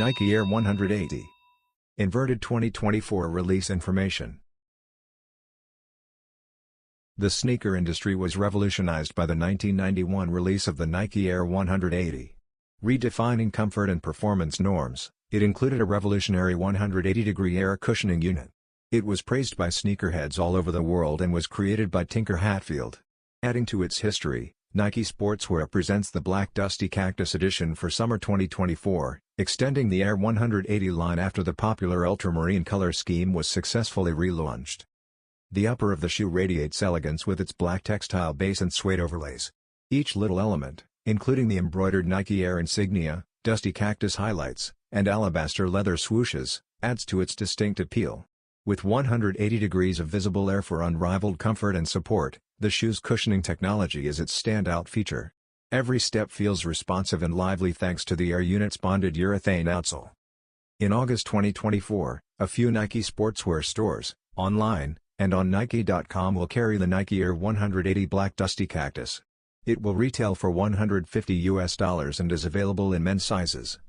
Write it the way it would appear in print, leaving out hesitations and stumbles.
Nike Air 180. Inverted 2024 release information. The sneaker industry was revolutionized by the 1991 release of the Nike Air 180. Redefining comfort and performance norms, it included a revolutionary 180-degree air cushioning unit. It was praised by sneakerheads all over the world and was created by Tinker Hatfield. Adding to its history, Nike Sportswear presents the Black Dusty Cactus edition for summer 2024, extending the Air 180 line after the popular ultramarine color scheme was successfully relaunched. The upper of the shoe radiates elegance with its black textile base and suede overlays. Each little element, including the embroidered Nike Air insignia, dusty cactus highlights, and alabaster leather swooshes, adds to its distinct appeal. With 180 degrees of visible air for unrivaled comfort and support, the shoe's cushioning technology is its standout feature. Every step feels responsive and lively thanks to the Air unit's bonded urethane outsole. In August 2024, a few Nike Sportswear stores, online, and on Nike.com will carry the Nike Air 180 Black Dusty Cactus. It will retail for $150 and is available in men's sizes.